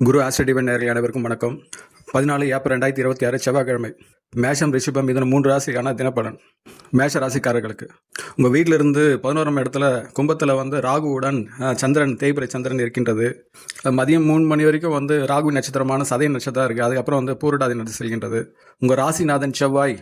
குரு ஆஸ்ட்ரடிவன் நேயர்கள் அனைவருக்கும் வணக்கம். 14 ஏப்ரல் 2026 செவ்வாய்க்கிழமை. மேஷம், ரிஷபம் இதன் 3 ராசிக்கான தினப்பலன். மேஷ ராசிக்காரர்களுக்கு உங்கள் வீட்டிலிருந்து 11ஆம் இடத்துல கும்பத்தில் ராகுவுடன் சந்திரன், தேய்பிரை சந்திரன் இருக்கின்றது. மதியம் 3 மணி வரைக்கும் ராகு நட்சத்திரமான சதய நட்சத்திரம் இருக்குது. அதுக்கப்புறம் பூரட்டாதி நட்சத்திரம் செல்கின்றது. உங்கள் ராசிநாதன் செவ்வாய்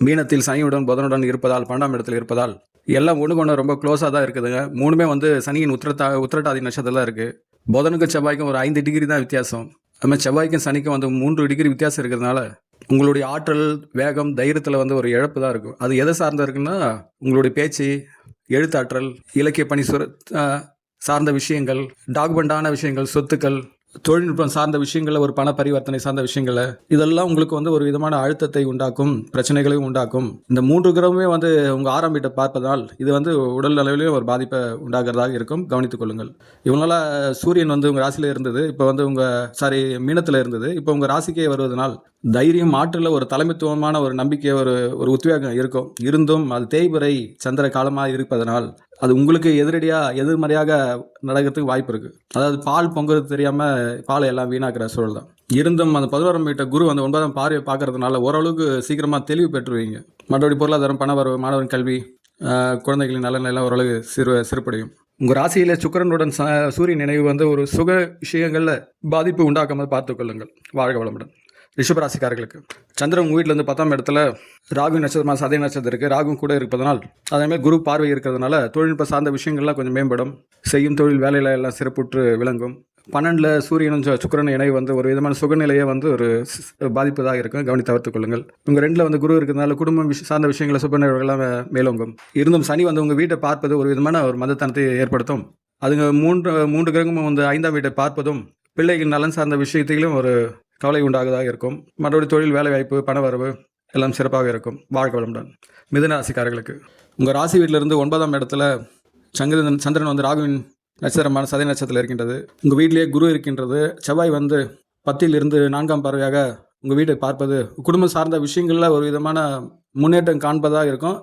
மீனத்தில் சனியுடன் புதனுடன் இருப்பதால் 12ஆம் இடத்தில் இருப்பதால் எல்லாம் ஒன்று ரொம்ப க்ளோஸாக தான் இருக்குதுங்க. மூணுமே சனியின் உத்திரட்டாதி நட்சத்திரம் தான் இருக்குது. புதனுக்கும் செவ்வாய்க்கும் ஒரு 5 டிகிரி தான் வித்தியாசம். அதுமாதிரி செவ்வாய்க்கும் சனிக்கும் 3 டிகிரி வித்தியாசம் இருக்கிறதுனால உங்களுடைய ஆற்றல், வேகம், தைரியத்தில் ஒரு இழப்பு தான் இருக்கும். அது எதை சார்ந்த இருக்குன்னா உங்களுடைய பேச்சு, எழுத்தாற்றல், இலக்கிய பணி சார்ந்த விஷயங்கள், டாக்குமெண்டான விஷயங்கள், சொத்துக்கள், தொழில்நுட்பம் சார்ந்த விஷயங்களில் ஒரு பண பரிவர்த்தனை சார்ந்த விஷயங்களை இதெல்லாம் உங்களுக்கு ஒரு விதமான அழுத்தத்தை உண்டாக்கும், பிரச்சனைகளையும் உண்டாக்கும். இந்த 3 கிரகமே உங்கள் 6ஆம் வீட்டை பார்ப்பதால் இது உடல் அளவிலேயும் ஒரு பாதிப்பை உண்டாகிறதாக இருக்கும். கவனித்துக் கொள்ளுங்கள். இவங்களால சூரியன் உங்கள் ராசியில் இருந்தது, இப்போ உங்கள் மீனத்தில் இருந்தது, இப்போ உங்கள் ராசிக்கே வருவதனால் தைரியம், ஆற்றலில் ஒரு தலைமைத்துவமான ஒரு நம்பிக்கை, ஒரு உத்வேகம் இருக்கும். இருந்தும் அது தேய்பிறை சந்திர காலமாக இருப்பதனால் அது உங்களுக்கு எதிர்மறையாக நடக்கிறதுக்கு வாய்ப்பு இருக்குது. அதாவது பால் பொங்குறது தெரியாமல் பாலை எல்லாம் வீணாக்கிற சூழல் தான். இருந்தும் அந்த 11ஆம் வீட்டை குரு 9ஆம் பார்வையை பார்க்கறதுனால ஓரளவுக்கு சீக்கிரமாக தெளிவு பெற்றுவீங்க. மற்றபடி பொருளாதாரம், பணவரவு, மாணவன் கல்வி, குழந்தைகளின் நலனெல்லாம் ஓரளவு சிறுபடையும். உங்கள் ராசியில் சுக்கிரனுடன் சூரியன் நினைவு ஒரு சுக விஷயங்களில் பாதிப்பு உண்டாக்காமல் பார்த்துக்கொள்ளுங்கள். வாழ்க வளமுடன். ரிஷபராசிக்காரர்களுக்கு சந்திரன் உங்கள் வீட்டில் 10ஆம் இடத்துல ராகு நட்சத்திரமாக சதய நட்சத்திரம் இருக்குது. ராகு கூட இருப்பதனால் அதேமாதிரி குரு பார்வை இருக்கிறதுனால தொழில்நுட்ப சார்ந்த விஷயங்கள்லாம் கொஞ்சம் மேம்படும். செய்யும் தொழில் வேலையில் எல்லாம் சிறப்புற்று விளங்கும். 12ல் சூரியனும் சுக்கிரன் இணை ஒரு விதமான சுகநிலையை ஒரு பாதிப்பு தான் இருக்கும். கவனி தவிர்த்துக் கொள்ளுங்கள். உங்கள் 2ல் குரு இருக்கிறதுனால குடும்பம் சார்ந்த விஷயங்களை சுபநிலைகள்லாம் மேலோங்கும். இருந்தும் சனி உங்கள் வீட்டை பார்ப்பது ஒரு விதமான ஒரு மதத்தனத்தை ஏற்படுத்தும். அதுங்க மூன்று கிரகமும் 5ஆம் வீட்டை பார்ப்பதும் பிள்ளைகள் நலன் சார்ந்த விஷயத்திலும் ஒரு கவலை உண்டாகதாக இருக்கும். மற்றபடி தொழில், வேலை வாய்ப்பு, பணவரவு எல்லாம் சிறப்பாக இருக்கும். வாழ்க வளமுடன். மிதுன ராசிக்காரர்களுக்கு உங்கள் ராசி வீட்டிலிருந்து 9ஆம் இடத்துல சந்திரன் ராகுவின் நட்சத்திரமான சதய நட்சத்திரத்தில் இருக்கின்றது. உங்கள் வீட்டிலேயே குரு இருக்கின்றது. செவ்வாய் 10ல் இருந்து 4ஆம் பார்வையாக உங்கள் வீட்டை பார்ப்பது குடும்பம் சார்ந்த விஷயங்களில் ஒரு விதமான முன்னேற்றம் காண்பதாக இருக்கும்.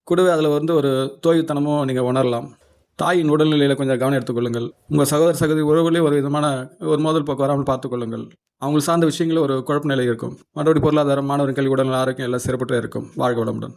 கூடவே அதில் ஒரு தோய்வுத்தனமும் நீங்கள் உணரலாம். தாயின் உடல்நிலையில் கொஞ்சம் கவனம் எடுத்துக்கொள்ளுங்கள். உங்கள் சகோதரி உறவுகளே ஒரு விதமான ஒரு மோதல் போக்கு வராமல் பார்த்துக்கொள்ளுங்கள். அவங்க சார்ந்த விஷயங்களில் ஒரு குழப்ப நிலை இருக்கும். மற்றபடி பொருளாதாரம், மாணவர்கள் கல்வி, உடல் ஆரோக்கியம் எல்லாம் சிறப்பற்ற இருக்கும். வாழ்க வளமுடன்.